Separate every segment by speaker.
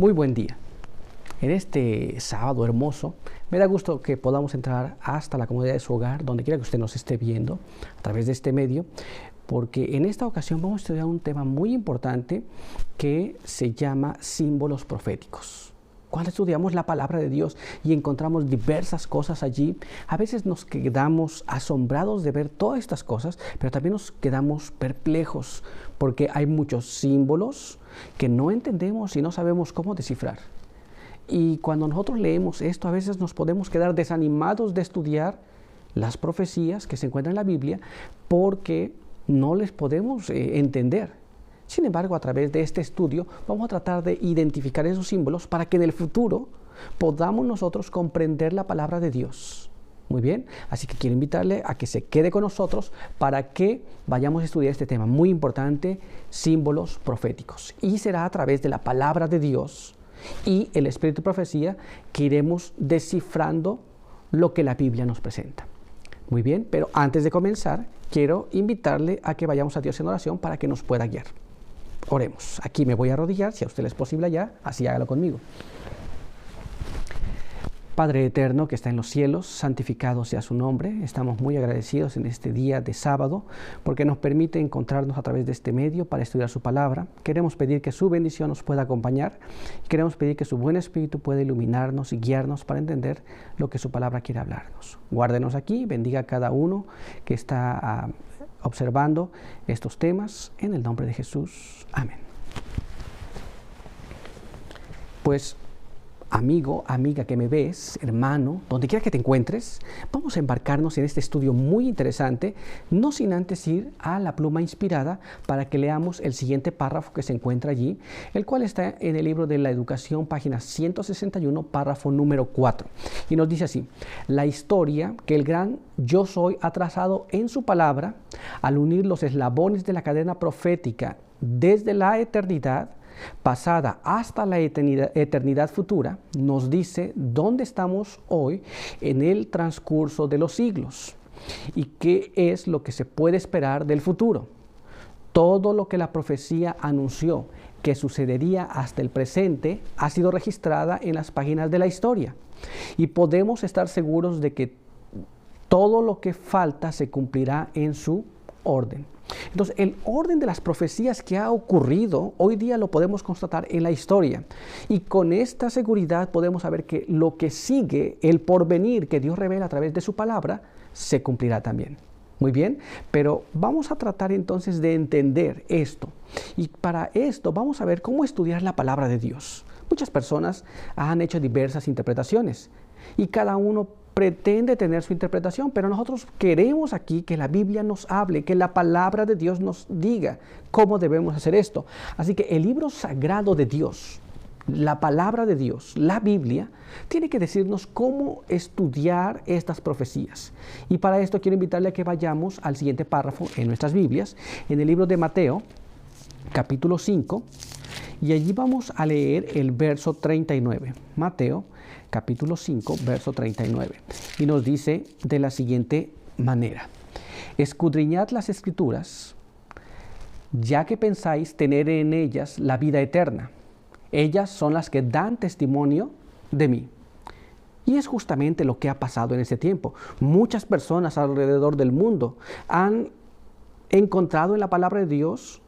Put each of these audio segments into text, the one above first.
Speaker 1: Muy buen día. En este sábado hermoso, me da gusto que podamos entrar hasta la comodidad de su hogar, donde quiera que usted nos esté viendo, a través de este medio, porque en esta ocasión vamos a estudiar un tema muy importante que se llama símbolos proféticos. Cuando estudiamos la palabra de Dios y encontramos diversas cosas allí, a veces nos quedamos asombrados de ver todas estas cosas, pero también nos quedamos perplejos porque hay muchos símbolos que no entendemos y no sabemos cómo descifrar. Y cuando nosotros leemos esto, a veces nos podemos quedar desanimados de estudiar las profecías que se encuentran en la Biblia porque no les podemos entender. Sin embargo, a través de este estudio vamos a tratar de identificar esos símbolos para que en el futuro podamos nosotros comprender la palabra de Dios. Muy bien, así que quiero invitarle a que se quede con nosotros para que vayamos a estudiar este tema muy importante, símbolos proféticos. Y será a través de la palabra de Dios y el espíritu de profecía que iremos descifrando lo que la Biblia nos presenta. Muy bien, pero antes de comenzar, quiero invitarle a que vayamos a Dios en oración para que nos pueda guiar. Oremos. Aquí me voy a arrodillar, si a usted le es posible allá, así hágalo conmigo. Padre eterno que está en los cielos, santificado sea su nombre. Estamos muy agradecidos en este día de sábado porque nos permite encontrarnos a través de este medio para estudiar su palabra. Queremos pedir que su bendición nos pueda acompañar. Queremos pedir que su buen espíritu pueda iluminarnos y guiarnos para entender lo que su palabra quiere hablarnos. Guárdenos aquí, bendiga a cada uno que está observando estos temas en el nombre de Jesús. Amén. Pues, amigo, amiga que me ves, hermano, donde quiera que te encuentres, vamos a embarcarnos en este estudio muy interesante, no sin antes ir a la pluma inspirada para que leamos el siguiente párrafo que se encuentra allí, el cual está en el libro de la educación, página 161, párrafo número 4. Y nos dice así: la historia que el gran Yo Soy ha trazado en su palabra, al unir los eslabones de la cadena profética desde la eternidad pasada hasta la eternidad futura, nos dice dónde estamos hoy en el transcurso de los siglos y qué es lo que se puede esperar del futuro. Todo lo que la profecía anunció que sucedería hasta el presente ha sido registrada en las páginas de la historia y podemos estar seguros de que todo lo que falta se cumplirá en su orden. Entonces, el orden de las profecías que ha ocurrido, hoy día lo podemos constatar en la historia. Y con esta seguridad podemos saber que lo que sigue, el porvenir que Dios revela a través de su palabra, se cumplirá también. Muy bien, pero vamos a tratar entonces de entender esto. Y para esto vamos a ver cómo estudiar la palabra de Dios. Muchas personas han hecho diversas interpretaciones y cada uno pretende tener su interpretación, pero nosotros queremos aquí que la Biblia nos hable, que la palabra de Dios nos diga cómo debemos hacer esto. Así que el libro sagrado de Dios, la palabra de Dios, la Biblia, tiene que decirnos cómo estudiar estas profecías. Y para esto quiero invitarle a que vayamos al siguiente párrafo en nuestras Biblias, en el libro de Mateo, capítulo 5, y allí vamos a leer el verso 39. Mateo, capítulo 5, verso 39. Y nos dice de la siguiente manera: escudriñad las Escrituras, ya que pensáis tener en ellas la vida eterna. Ellas son las que dan testimonio de mí. Y es justamente lo que ha pasado en ese tiempo. Muchas personas alrededor del mundo han encontrado en la palabra de Dios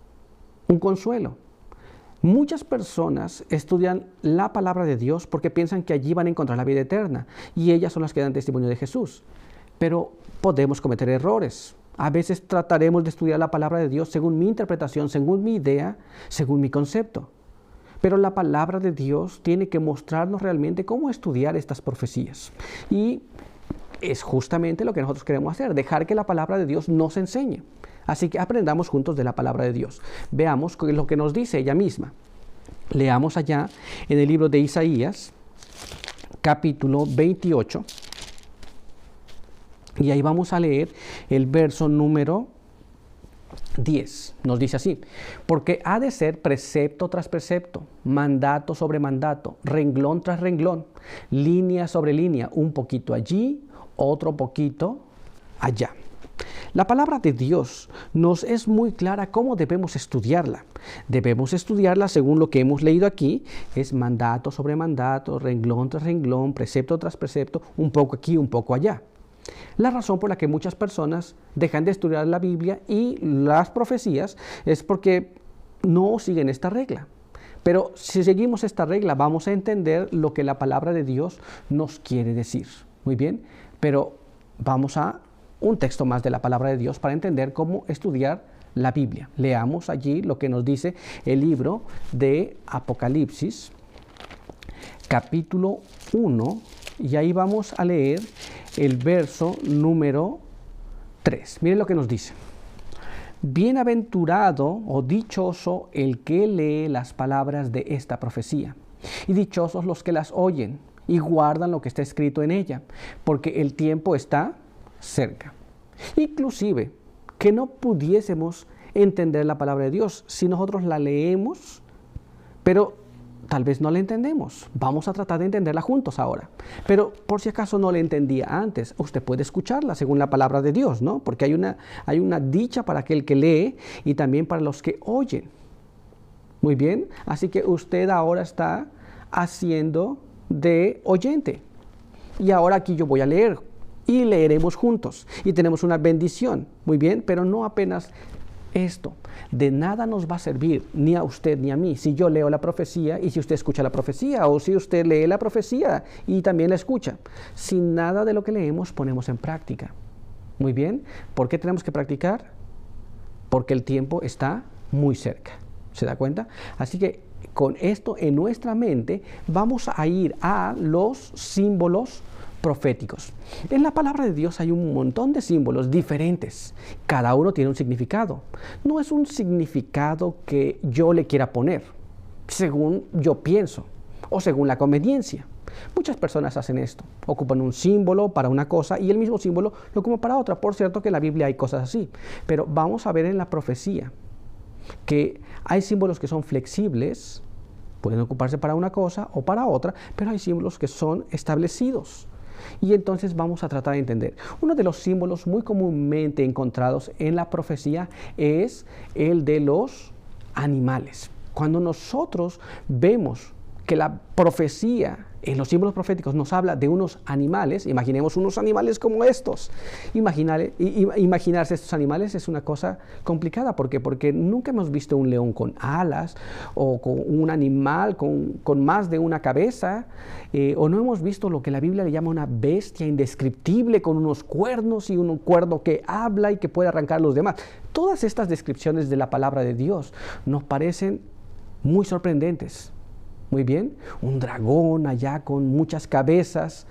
Speaker 1: un consuelo. Muchas personas estudian la palabra de Dios porque piensan que allí van a encontrar la vida eterna y ellas son las que dan testimonio de Jesús. Pero podemos cometer errores. A veces trataremos de estudiar la palabra de Dios según mi interpretación, según mi idea, según mi concepto. Pero la palabra de Dios tiene que mostrarnos realmente cómo estudiar estas profecías. Y es justamente lo que nosotros queremos hacer, dejar que la palabra de Dios nos enseñe. Así que aprendamos juntos de la palabra de Dios. Veamos lo que nos dice ella misma. Leamos allá en el libro de Isaías, capítulo 28. Y ahí vamos a leer el verso número 10. Nos dice así: porque ha de ser precepto tras precepto, mandato sobre mandato, renglón tras renglón, línea sobre línea, un poquito allí, otro poquito allá. La palabra de Dios nos es muy clara cómo debemos estudiarla. Debemos estudiarla según lo que hemos leído aquí, es mandato sobre mandato, renglón tras renglón, precepto tras precepto, un poco aquí, un poco allá. La razón por la que muchas personas dejan de estudiar la Biblia y las profecías es porque no siguen esta regla. Pero si seguimos esta regla vamos a entender lo que la palabra de Dios nos quiere decir. Muy bien, pero vamos a un texto más de la palabra de Dios para entender cómo estudiar la Biblia. Leamos allí lo que nos dice el libro de Apocalipsis, capítulo 1, y ahí vamos a leer el verso número 3. Miren lo que nos dice. Bienaventurado o dichoso el que lee las palabras de esta profecía, y dichosos los que las oyen y guardan lo que está escrito en ella, porque el tiempo está cerca. Inclusive, que no pudiésemos entender la palabra de Dios si nosotros la leemos, pero tal vez no la entendemos. Vamos a tratar de entenderla juntos ahora. Pero por si acaso no la entendía antes, usted puede escucharla según la palabra de Dios, ¿no? Porque hay una dicha para aquel que lee y también para los que oyen. Muy bien, así que usted ahora está haciendo de oyente. Y ahora aquí yo voy a leer y leeremos juntos y tenemos una bendición. Muy bien, pero no apenas esto. De nada nos va a servir ni a usted ni a mí si yo leo la profecía y si usted escucha la profecía, o si usted lee la profecía y también la escucha. Si nada de lo que leemos ponemos en práctica. Muy bien, ¿por qué tenemos que practicar? Porque el tiempo está muy cerca. ¿Se da cuenta? Así que con esto en nuestra mente vamos a ir a los símbolos proféticos. En la palabra de Dios hay un montón de símbolos diferentes. Cada uno tiene un significado. No es un significado que yo le quiera poner, según yo pienso o según la conveniencia. Muchas personas hacen esto. Ocupan un símbolo para una cosa y el mismo símbolo lo ocupan para otra. Por cierto que en la Biblia hay cosas así. Pero vamos a ver en la profecía que hay símbolos que son flexibles, pueden ocuparse para una cosa o para otra, pero hay símbolos que son establecidos. Y entonces vamos a tratar de entender. Uno de los símbolos muy comúnmente encontrados en la profecía es el de los animales. Cuando nosotros vemos que la profecía en los símbolos proféticos nos habla de unos animales, imaginemos unos animales como estos. Imaginarse estos animales es una cosa complicada. ¿Por qué? Porque nunca hemos visto un león con alas o con un animal con más de una cabeza, o no hemos visto lo que la Biblia le llama una bestia indescriptible con unos cuernos y un cuerno que habla y que puede arrancar a los demás. Todas estas descripciones de la palabra de Dios nos parecen muy sorprendentes. Muy bien, un dragón allá con muchas cabezas.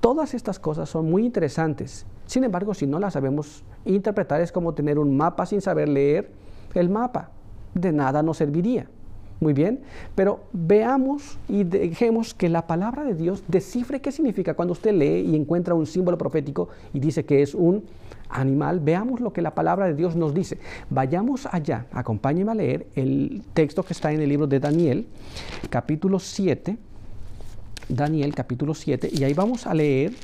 Speaker 1: Todas estas cosas son muy interesantes. Sin embargo, si no las sabemos interpretar, es como tener un mapa sin saber leer el mapa. De nada nos serviría. Muy bien, pero veamos y dejemos que la palabra de Dios descifre qué significa cuando usted lee y encuentra un símbolo profético y dice que es un animal. Veamos lo que la palabra de Dios nos dice. Vayamos allá, acompáñenme a leer el texto que está en el libro de Daniel, capítulo 7. Daniel, capítulo 7, y ahí vamos a leer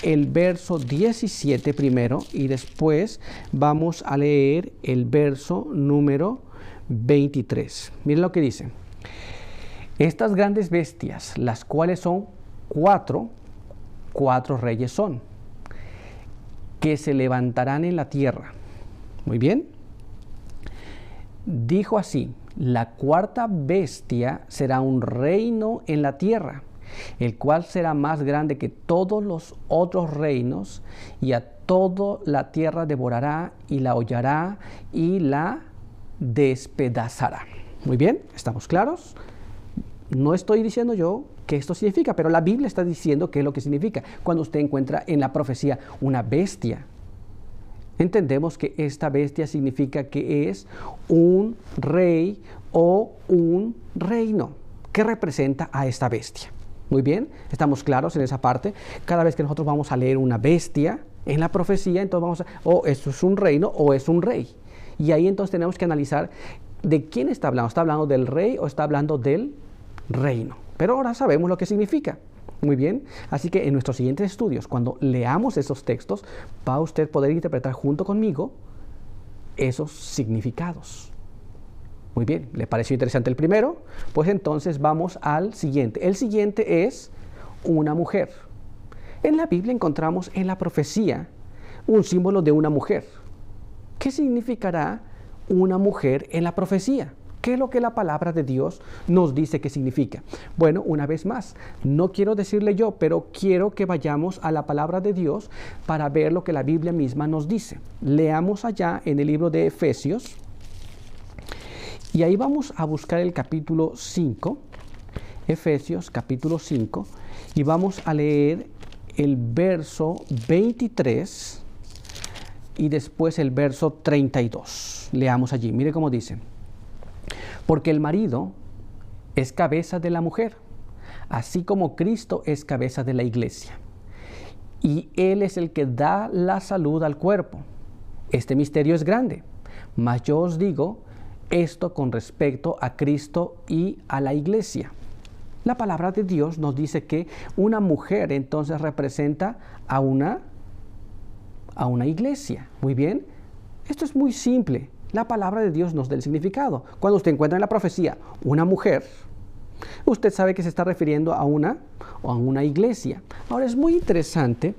Speaker 1: el verso 17 primero y después vamos a leer el verso número 23. Miren lo que dice. Estas grandes bestias, las cuales son cuatro reyes son, que se levantarán en la tierra. Muy bien. Dijo así: la cuarta bestia será un reino en la tierra, el cual será más grande que todos los otros reinos, y a toda la tierra devorará y la hollará y la despedazará. Muy bien, ¿estamos claros? No estoy diciendo yo qué esto significa, pero la Biblia está diciendo qué es lo que significa. Cuando usted encuentra en la profecía una bestia, entendemos que esta bestia significa que es un rey o un reino que representa a esta bestia. Muy bien, estamos claros en esa parte. Cada vez que nosotros vamos a leer una bestia en la profecía, entonces vamos a, o esto es un reino o es un rey. Y ahí entonces tenemos que analizar de quién está hablando. ¿Está hablando del rey o está hablando del reino? Pero ahora sabemos lo que significa. Muy bien, así que en nuestros siguientes estudios, cuando leamos esos textos, va a usted poder interpretar junto conmigo esos significados. Muy bien, ¿le pareció interesante el primero? Pues entonces vamos al siguiente. El siguiente es una mujer. En la Biblia encontramos en la profecía un símbolo de una mujer. ¿Qué significará una mujer en la profecía? ¿Qué es lo que la palabra de Dios nos dice que significa? Bueno, una vez más, no quiero decirle yo, pero quiero que vayamos a la palabra de Dios para ver lo que la Biblia misma nos dice. Leamos allá en el libro de Efesios, y ahí vamos a buscar el capítulo 5, Efesios capítulo 5, y vamos a leer el verso 23 y después el verso 32. Leamos allí, mire cómo dice. Porque el marido es cabeza de la mujer, así como Cristo es cabeza de la iglesia. Y Él es el que da la salud al cuerpo. Este misterio es grande, mas yo os digo esto con respecto a Cristo y a la iglesia. La palabra de Dios nos dice que una mujer entonces representa a una iglesia. Muy bien, esto es muy simple. La palabra de Dios nos da el significado. Cuando usted encuentra en la profecía una mujer, usted sabe que se está refiriendo a una iglesia. Ahora es muy interesante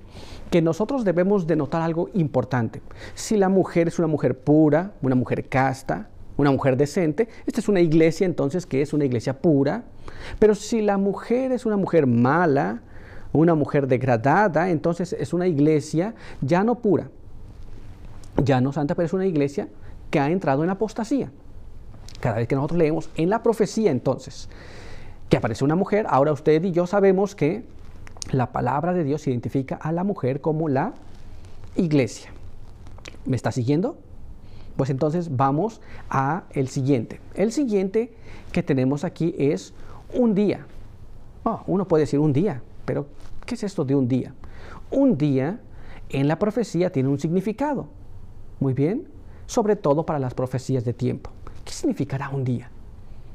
Speaker 1: que nosotros debemos de notar algo importante. Si la mujer es una mujer pura, una mujer casta, una mujer decente, esta es una iglesia entonces que es una iglesia pura. Pero si la mujer es una mujer mala, una mujer degradada, entonces es una iglesia ya no pura, ya no santa, pero es una iglesia que ha entrado en apostasía. Cada vez que nosotros leemos en la profecía entonces que aparece una mujer, ahora usted y yo sabemos que la palabra de Dios identifica a la mujer como la iglesia. ¿Me está siguiendo? Pues entonces vamos a el siguiente. El siguiente que tenemos aquí es un día. Uno puede decir un día, pero ¿qué es esto de un día? Un día en la profecía tiene un significado. Muy bien, sobre todo para las profecías de tiempo. ¿Qué significará un día?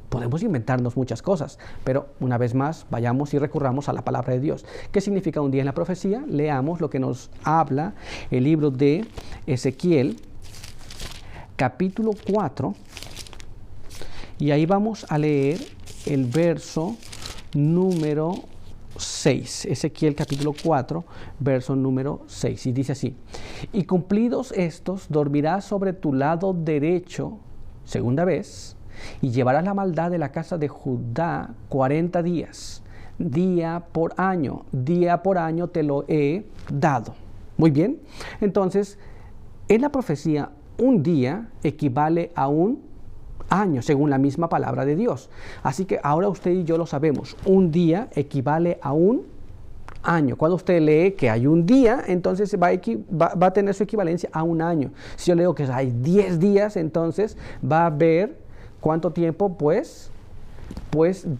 Speaker 1: Podemos inventarnos muchas cosas, pero una vez más vayamos y recurramos a la palabra de Dios. ¿Qué significa un día en la profecía? Leamos lo que nos habla el libro de Ezequiel, capítulo 4, y ahí vamos a leer el verso número 6, Ezequiel capítulo 4, verso número 6, y dice así: y cumplidos estos, dormirás sobre tu lado derecho, segunda vez, y llevarás la maldad de la casa de Judá 40 días, día por año te lo he dado. Muy bien, entonces, en la profecía, un día equivale a un año, según la misma palabra de Dios. Así que ahora usted y yo lo sabemos. Un día equivale a un año. Cuando usted lee que hay un día, entonces va a tener su equivalencia a un año. Si yo leo que hay 10 días, entonces va a ver cuánto tiempo, pues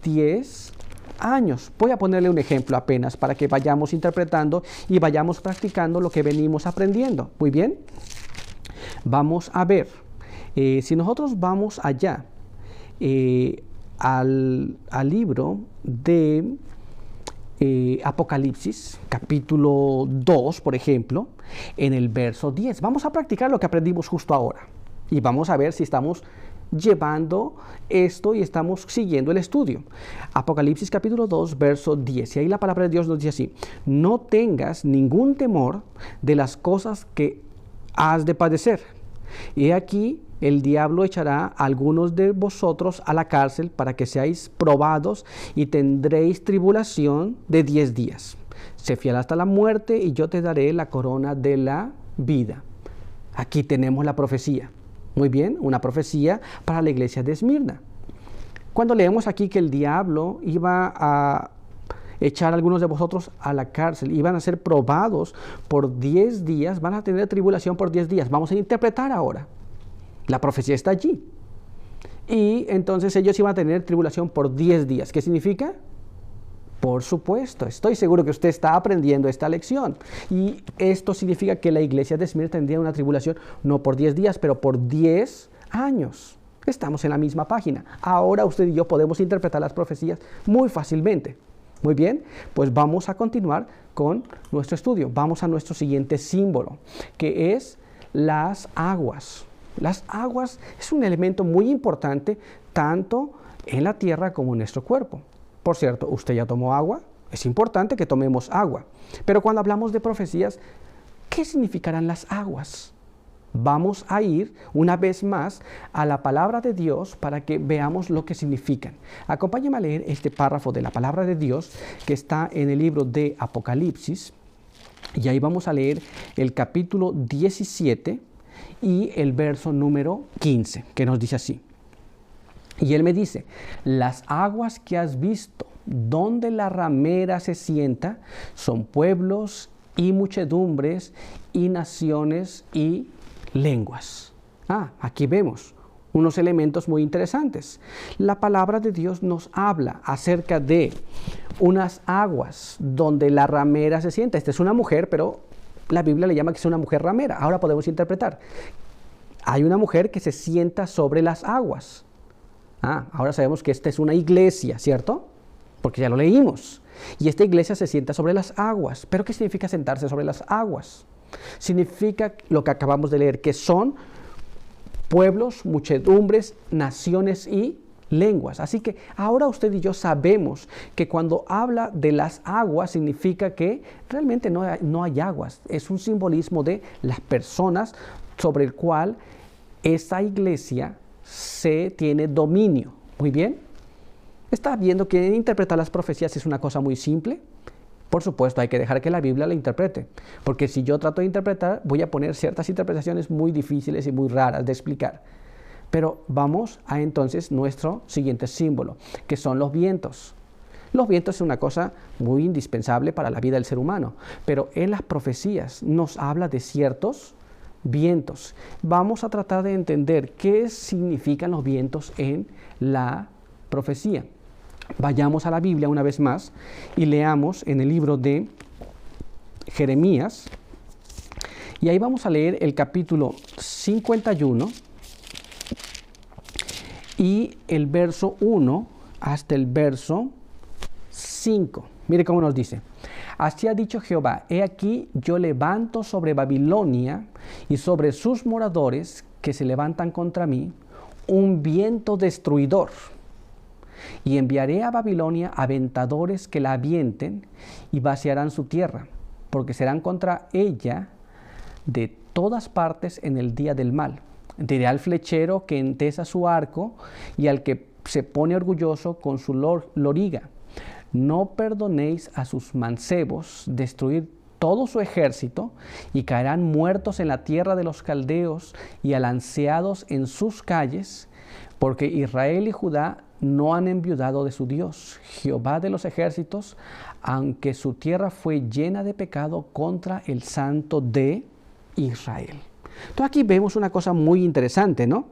Speaker 1: 10 años. Voy a ponerle un ejemplo apenas para que vayamos interpretando y vayamos practicando lo que venimos aprendiendo. Muy bien. Vamos a ver. Si nosotros vamos allá al libro de Apocalipsis, capítulo 2, por ejemplo, en el verso 10, vamos a practicar lo que aprendimos justo ahora y vamos a ver si estamos llevando esto y estamos siguiendo el estudio. Apocalipsis capítulo 2, verso 10, y ahí la palabra de Dios nos dice así: no tengas ningún temor de las cosas que has de padecer. Y aquí el diablo echará a algunos de vosotros a la cárcel para que seáis probados y tendréis tribulación de 10 días. Sé fiel hasta la muerte y yo te daré la corona de la vida. Aquí tenemos la profecía. Muy bien, una profecía para la iglesia de Esmirna. Cuando leemos aquí que el diablo iba a echar a algunos de vosotros a la cárcel, iban a ser probados por 10 días, van a tener tribulación por 10 días. Vamos a interpretar ahora. La profecía está allí. Y entonces ellos iban a tener tribulación por 10 días. ¿Qué significa? Por supuesto, estoy seguro que usted está aprendiendo esta lección. Y esto significa que la iglesia de Esmirna tendría una tribulación no por 10 días, pero por 10 años. Estamos en la misma página. Ahora usted y yo podemos interpretar las profecías muy fácilmente. Muy bien, pues vamos a continuar con nuestro estudio. Vamos a nuestro siguiente símbolo, que es las aguas. Las aguas es un elemento muy importante tanto en la tierra como en nuestro cuerpo. Por cierto, ¿usted ya tomó agua? Es importante que tomemos agua. Pero cuando hablamos de profecías, ¿qué significarán las aguas? Vamos a ir una vez más a la palabra de Dios para que veamos lo que significan. Acompáñame a leer este párrafo de la palabra de Dios que está en el libro de Apocalipsis. Y ahí vamos a leer el capítulo 17 y el verso número 15, que nos dice así. Y él me dice, las aguas que has visto, donde la ramera se sienta, son pueblos y muchedumbres y naciones y lenguas. Aquí vemos unos elementos muy interesantes. La palabra de Dios nos habla acerca de unas aguas donde la ramera se sienta. Esta es una mujer, pero la Biblia le llama que es una mujer ramera. Ahora podemos interpretar. Hay una mujer que se sienta sobre las aguas. Ahora sabemos que esta es una iglesia, ¿cierto? Porque ya lo leímos. Y esta iglesia se sienta sobre las aguas. ¿Pero qué significa sentarse sobre las aguas? Significa lo que acabamos de leer, que son pueblos, muchedumbres, naciones y lenguas. Así que ahora usted y yo sabemos que cuando habla de las aguas significa que realmente no hay aguas. Es un simbolismo de las personas sobre el cual esa iglesia se tiene dominio. Muy bien. ¿Está viendo que interpretar las profecías es una cosa muy simple? Por supuesto, hay que dejar que la Biblia la interprete, porque si yo trato de interpretar, voy a poner ciertas interpretaciones muy difíciles y muy raras de explicar. Pero vamos a entonces nuestro siguiente símbolo, que son los vientos. Los vientos es una cosa muy indispensable para la vida del ser humano, pero en las profecías nos habla de ciertos vientos. Vamos a tratar de entender qué significan los vientos en la profecía. Vayamos a la Biblia una vez más y leamos en el libro de Jeremías. Y ahí vamos a leer el capítulo 51 y el verso 1 hasta el verso 5. Mire cómo nos dice. Así ha dicho Jehová, he aquí yo levanto sobre Babilonia y sobre sus moradores que se levantan contra mí un viento destruidor. Y enviaré a Babilonia aventadores que la avienten y vaciarán su tierra, porque serán contra ella de todas partes en el día del mal. Diré al flechero que entesa su arco y al que se pone orgulloso con su loriga, no perdonéis a sus mancebos destruir todo su ejército, y caerán muertos en la tierra de los caldeos y alanceados en sus calles, porque Israel y Judá no han enviudado de su Dios, Jehová de los ejércitos, aunque su tierra fue llena de pecado contra el Santo de Israel. Entonces aquí vemos una cosa muy interesante, ¿no?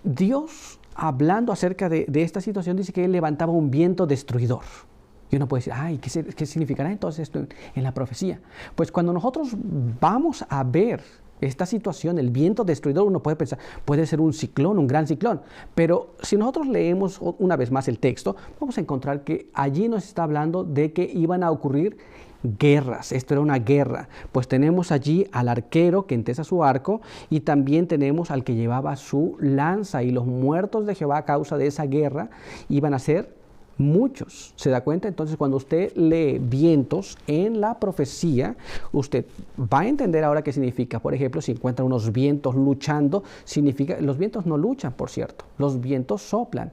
Speaker 1: Dios, hablando acerca de esta situación, dice que Él levantaba un viento destruidor. Y uno puede decir, ¿qué significará entonces esto en la profecía? Pues cuando nosotros vamos a ver esta situación, el viento destruidor, uno puede pensar, puede ser un ciclón, un gran ciclón. Pero si nosotros leemos una vez más el texto, vamos a encontrar que allí nos está hablando de que iban a ocurrir guerras. Esto era una guerra. Pues tenemos allí al arquero que entesa su arco y también tenemos al que llevaba su lanza, y los muertos de Jehová a causa de esa guerra iban a ser muchos. ¿Se da cuenta? Entonces, cuando usted lee vientos en la profecía, usted va a entender ahora qué significa. Por ejemplo, si encuentra unos vientos luchando, significa, los vientos no luchan, por cierto, los vientos soplan,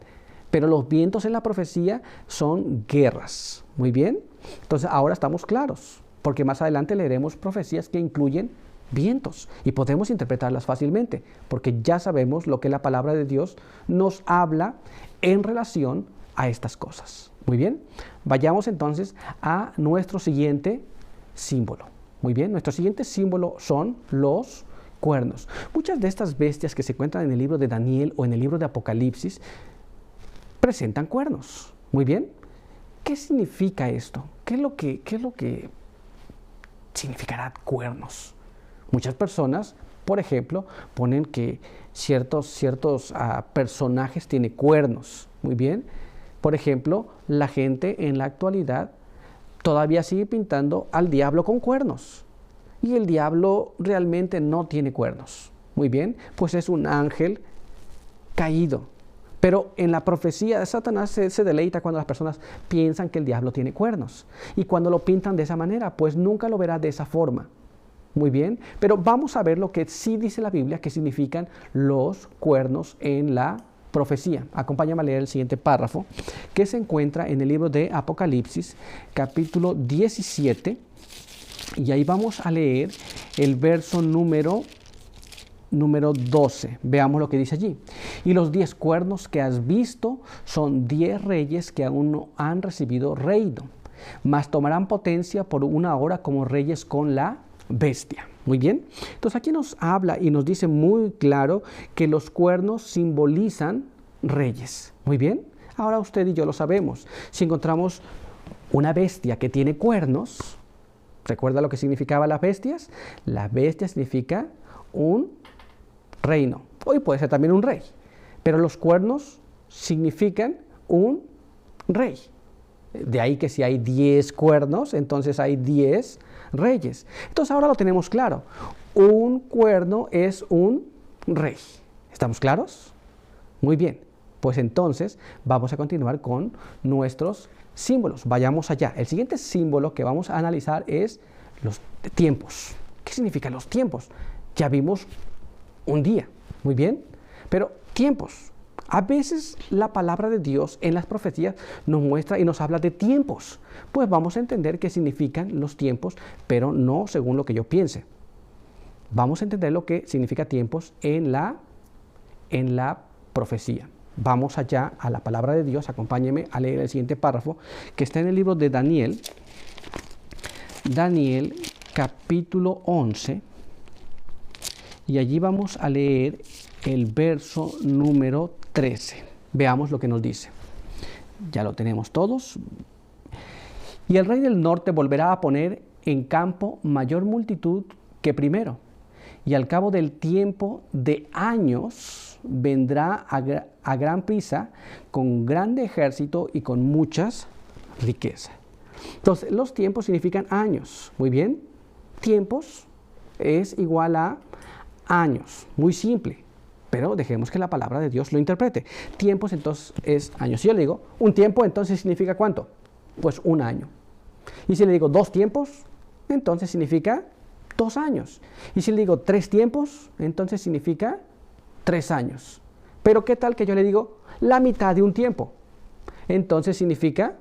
Speaker 1: pero los vientos en la profecía son guerras. Muy bien, entonces ahora estamos claros, porque más adelante leeremos profecías que incluyen vientos y podemos interpretarlas fácilmente, porque ya sabemos lo que la palabra de Dios nos habla en relación a estas cosas. Muy bien, vayamos entonces a nuestro siguiente símbolo. Muy bien, nuestro siguiente símbolo son los cuernos. Muchas de estas bestias que se encuentran en el libro de Daniel o en el libro de Apocalipsis presentan cuernos. Muy bien, ¿qué significa esto? ¿Qué es lo que significará cuernos? Muchas personas, por ejemplo, ponen que ciertos personajes tienen cuernos. Muy bien. Por ejemplo, la gente en la actualidad todavía sigue pintando al diablo con cuernos. Y el diablo realmente no tiene cuernos. Muy bien, pues es un ángel caído. Pero en la profecía de Satanás se deleita cuando las personas piensan que el diablo tiene cuernos. Y cuando lo pintan de esa manera, pues nunca lo verá de esa forma. Muy bien, pero vamos a ver lo que sí dice la Biblia que significan los cuernos en la profecía. Acompáñame a leer el siguiente párrafo que se encuentra en el libro de Apocalipsis, capítulo 17. Y ahí vamos a leer el verso número 12. Veamos lo que dice allí. Y los 10 cuernos que has visto son 10 reyes que aún no han recibido reino, mas tomarán potencia por una hora como reyes con la bestia. Muy bien. Entonces aquí nos habla y nos dice muy claro que los cuernos simbolizan reyes. Muy bien. Ahora usted y yo lo sabemos. Si encontramos una bestia que tiene cuernos, ¿recuerda lo que significaba las bestias? La bestia significa un reino. Hoy puede ser también un rey. Pero los cuernos significan un rey. De ahí que si hay 10 cuernos, entonces hay 10 reyes. Entonces ahora lo tenemos claro. Un cuerno es un rey. ¿Estamos claros? Muy bien. Pues entonces vamos a continuar con nuestros símbolos. Vayamos allá. El siguiente símbolo que vamos a analizar es los tiempos. ¿Qué significan los tiempos? Ya vimos un día. Muy bien. Pero tiempos. A veces la palabra de Dios en las profecías nos muestra y nos habla de tiempos. Pues vamos a entender qué significan los tiempos, pero no según lo que yo piense. Vamos a entender lo que significa tiempos en la profecía. Vamos allá a la palabra de Dios. Acompáñeme a leer el siguiente párrafo que está en el libro de Daniel. Daniel capítulo 11. Y allí vamos a leer el verso número 13. Veamos lo que nos dice. Ya lo tenemos todos. Y el rey del norte volverá a poner en campo mayor multitud que primero. Y al cabo del tiempo de años vendrá a gran prisa con grande ejército y con muchas riquezas. Entonces, los tiempos significan años. Muy bien. Tiempos es igual a años. Muy simple. Pero dejemos que la palabra de Dios lo interprete. Tiempos entonces es años. Si yo le digo un tiempo, entonces significa ¿cuánto? Pues un año. Y si le digo 2 tiempos, entonces significa 2 años. Y si le digo 3 tiempos, entonces significa 3 años. Pero ¿qué tal que yo le digo la mitad de un tiempo? Entonces significa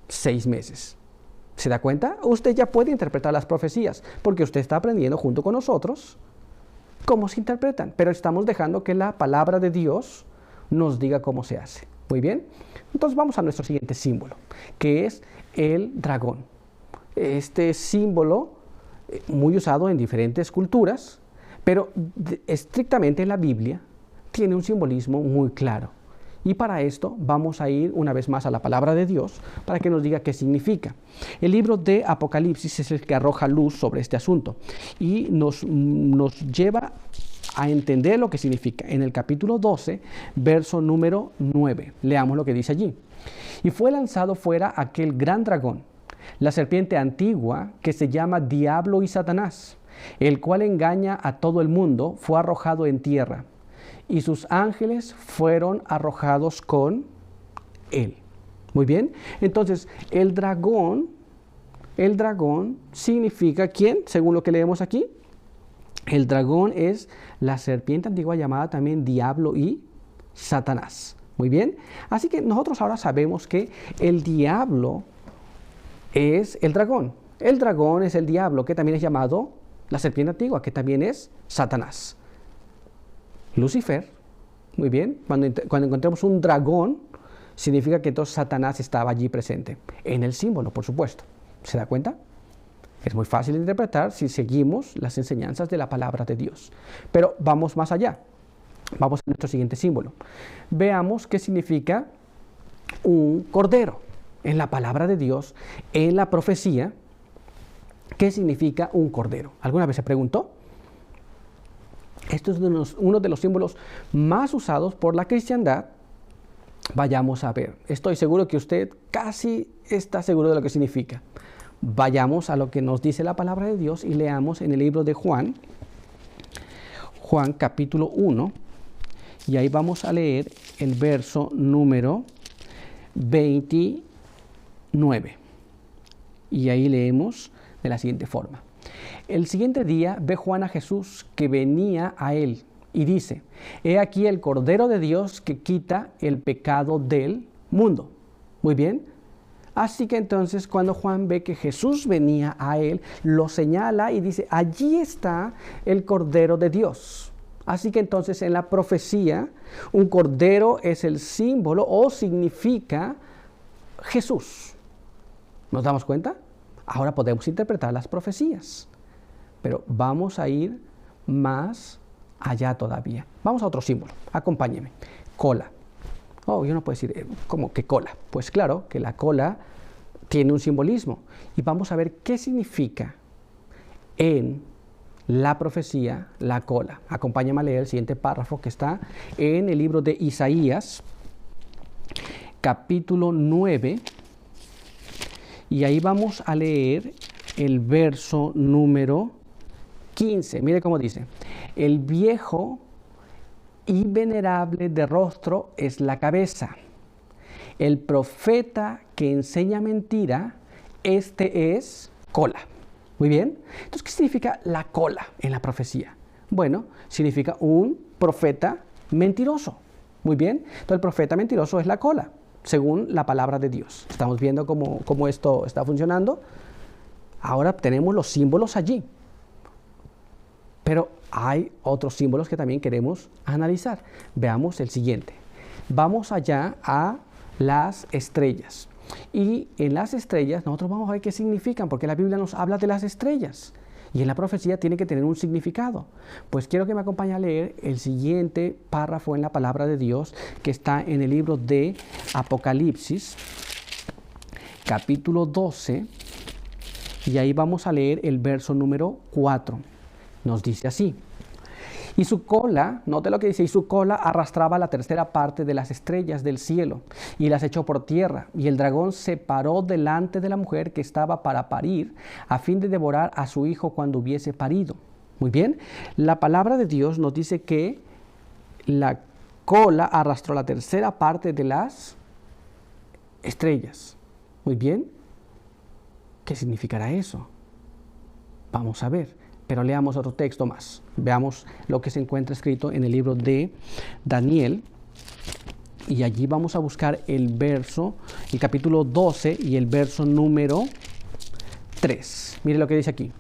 Speaker 1: 6 meses. ¿Se da cuenta? Usted ya puede interpretar las profecías porque usted está aprendiendo junto con nosotros cómo se interpretan, pero estamos dejando que la palabra de Dios nos diga cómo se hace. Muy bien. Entonces vamos a nuestro siguiente símbolo, que es el dragón. Este símbolo muy usado en diferentes culturas, pero estrictamente en la Biblia tiene un simbolismo muy claro. Y para esto vamos a ir una vez más a la palabra de Dios para que nos diga qué significa. El libro de Apocalipsis es el que arroja luz sobre este asunto y nos lleva a entender lo que significa. En el capítulo 12, verso número 9, leamos lo que dice allí. Y fue lanzado fuera aquel gran dragón, la serpiente antigua que se llama Diablo y Satanás, el cual engaña a todo el mundo, fue arrojado en tierra. Y sus ángeles fueron arrojados con él. Muy bien. Entonces, el dragón significa ¿quién? Según lo que leemos aquí. El dragón es la serpiente antigua llamada también Diablo y Satanás. Muy bien. Así que nosotros ahora sabemos que el diablo es el dragón. El dragón es el diablo, que también es llamado la serpiente antigua, que también es Satanás. Lucifer, muy bien, cuando encontramos un dragón, significa que entonces Satanás estaba allí presente, en el símbolo, por supuesto. ¿Se da cuenta? Es muy fácil de interpretar si seguimos las enseñanzas de la palabra de Dios. Pero vamos más allá. Vamos a nuestro siguiente símbolo. Veamos qué significa un cordero. En la palabra de Dios, en la profecía, ¿qué significa un cordero? ¿Alguna vez se preguntó? Esto es uno de los símbolos más usados por la cristiandad Vayamos a ver. Estoy seguro que usted casi está seguro de lo que significa. Vayamos a lo que nos dice la palabra de Dios y leamos en el libro de Juan, Juan capítulo 1, y ahí vamos a leer el verso número 29. Y ahí leemos de la siguiente forma. El siguiente día ve Juan a Jesús que venía a él y dice: he aquí el Cordero de Dios que quita el pecado del mundo. Muy bien. Así que entonces cuando Juan ve que Jesús venía a él, lo señala y dice: allí está el Cordero de Dios. Así que entonces en la profecía, un cordero es el símbolo o significa Jesús. ¿Nos damos cuenta? Ahora podemos interpretar las profecías, pero vamos a ir más allá todavía. Vamos a otro símbolo. Acompáñeme. Cola. Oh, yo no puedo decir, ¿cómo que cola? Pues claro que la cola tiene un simbolismo. Y vamos a ver qué significa en la profecía la cola. Acompáñame a leer el siguiente párrafo que está en el libro de Isaías, capítulo 9. Y ahí vamos a leer el verso número 15. Mire cómo dice: el viejo y venerable de rostro es la cabeza. El profeta que enseña mentira, este es cola. Muy bien. Entonces, ¿qué significa la cola en la profecía? Bueno, significa un profeta mentiroso. Muy bien. Entonces, el profeta mentiroso es la cola, según la palabra de Dios. Estamos viendo cómo esto está funcionando. Ahora tenemos los símbolos allí. Pero hay otros símbolos que también queremos analizar. Veamos el siguiente. Vamos allá a las estrellas. Y en las estrellas nosotros vamos a ver qué significan, porque la Biblia nos habla de las estrellas. Y en la profecía tiene que tener un significado. Pues quiero que me acompañe a leer el siguiente párrafo en la palabra de Dios, que está en el libro de Apocalipsis, capítulo 12. Y ahí vamos a leer el verso número 4. Nos dice así: y su cola, note lo que dice, y su cola arrastraba la tercera parte de las estrellas del cielo y las echó por tierra. Y el dragón se paró delante de la mujer que estaba para parir, a fin de devorar a su hijo cuando hubiese parido. Muy bien, la palabra de Dios nos dice que la cola arrastró la tercera parte de las estrellas. Muy bien, ¿qué significará eso? Vamos a ver. Pero leamos otro texto más. Veamos lo que se encuentra escrito en el libro de Daniel. Y allí vamos a buscar el capítulo 12 y el verso número 3. Mire lo que dice aquí.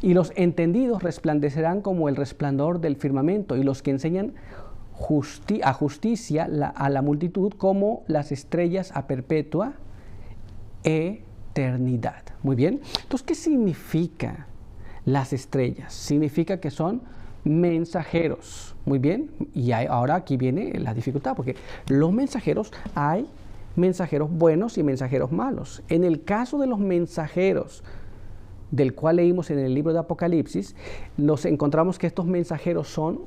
Speaker 1: Y los entendidos resplandecerán como el resplandor del firmamento, y los que enseñan a justicia a la multitud como las estrellas a perpetua eternidad. Muy bien. Entonces, ¿qué significa las estrellas? Significa que son mensajeros. Muy bien. Y ahora aquí viene la dificultad, porque los mensajeros, hay mensajeros buenos y mensajeros malos. En el caso de los mensajeros, del cual leímos en el libro de Apocalipsis, nos encontramos que estos mensajeros son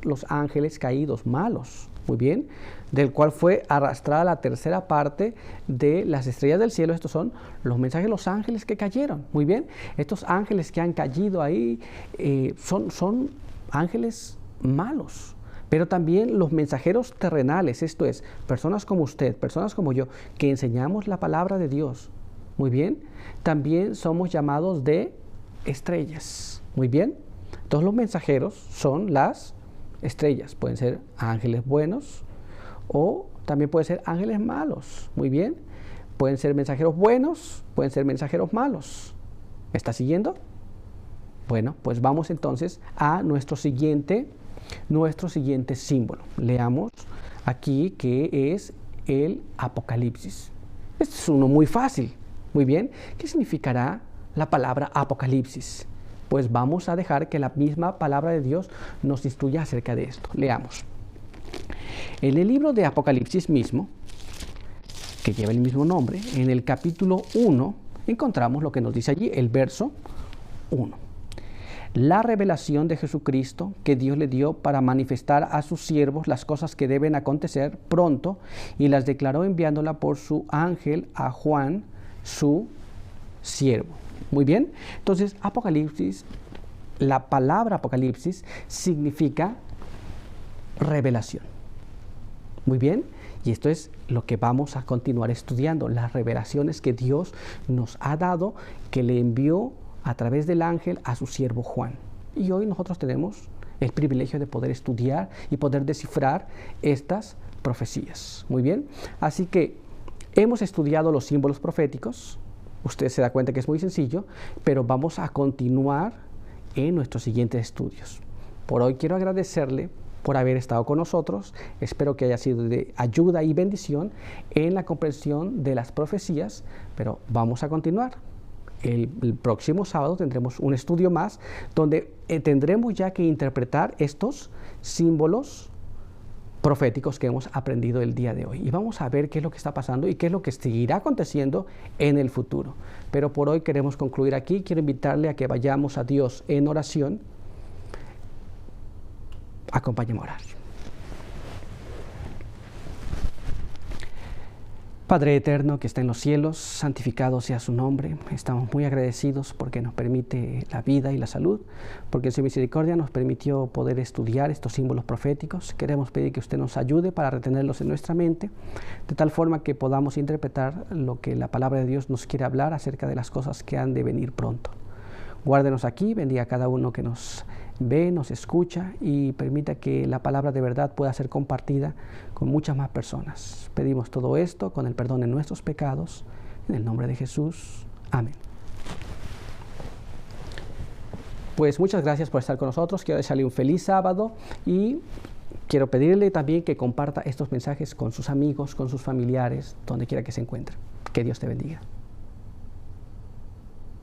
Speaker 1: los ángeles caídos malos. Muy bien. Del cual fue arrastrada la tercera parte de las estrellas del cielo. Estos son los mensajes de los ángeles que cayeron. Muy bien. Estos ángeles que han caído ahí son ángeles malos. Pero también los mensajeros terrenales, esto es, personas como usted, personas como yo, que enseñamos la palabra de Dios. Muy bien. También somos llamados de estrellas. Muy bien. Todos los mensajeros son las estrellas. Pueden ser ángeles buenos o también pueden ser ángeles malos. Muy bien. Pueden ser mensajeros buenos, pueden ser mensajeros malos. ¿Me está siguiendo? Bueno, pues vamos entonces a nuestro siguiente símbolo. Leamos aquí que es el Apocalipsis. Este es uno muy fácil. Muy bien. ¿Qué significará la palabra Apocalipsis? Pues vamos a dejar que la misma palabra de Dios nos instruya acerca de esto. Leamos. En el libro de Apocalipsis mismo, que lleva el mismo nombre, en el capítulo 1, encontramos lo que nos dice allí, el verso 1. la revelación de Jesucristo que Dios le dio para manifestar a sus siervos las cosas que deben acontecer pronto, y las declaró enviándola por su ángel a Juan, su siervo. Muy bien, entonces Apocalipsis, la palabra Apocalipsis significa revelación. Muy bien, y esto es lo que vamos a continuar estudiando, las revelaciones que Dios nos ha dado, que le envió a través del ángel a su siervo Juan. Y hoy nosotros tenemos el privilegio de poder estudiar y poder descifrar estas profecías. Muy bien, así que hemos estudiado los símbolos proféticos. Usted se da cuenta que es muy sencillo, pero vamos a continuar en nuestros siguientes estudios. Por hoy quiero agradecerle por haber estado con nosotros. Espero que haya sido de ayuda y bendición en la comprensión de las profecías, pero vamos a continuar. El próximo sábado tendremos un estudio más donde tendremos ya que interpretar estos símbolos proféticos que hemos aprendido el día de hoy. Y vamos a ver qué es lo que está pasando y qué es lo que seguirá aconteciendo en el futuro. Pero por hoy queremos concluir aquí. Quiero invitarle a que vayamos a Dios en oración. Acompáñeme a orar. Padre eterno que está en los cielos, santificado sea su nombre. Estamos muy agradecidos porque nos permite la vida y la salud, porque en su misericordia nos permitió poder estudiar estos símbolos proféticos. Queremos pedir que usted nos ayude para retenerlos en nuestra mente, de tal forma que podamos interpretar lo que la palabra de Dios nos quiere hablar acerca de las cosas que han de venir pronto. Guárdenos aquí, bendiga a cada uno que nos ve, nos escucha y permita que la palabra de verdad pueda ser compartida con muchas más personas. Pedimos todo esto con el perdón de nuestros pecados, en el nombre de Jesús. Amén. Pues muchas gracias por estar con nosotros. Quiero desearle un feliz sábado y quiero pedirle también que comparta estos mensajes con sus amigos, con sus familiares, donde quiera que se encuentre. Que Dios te bendiga.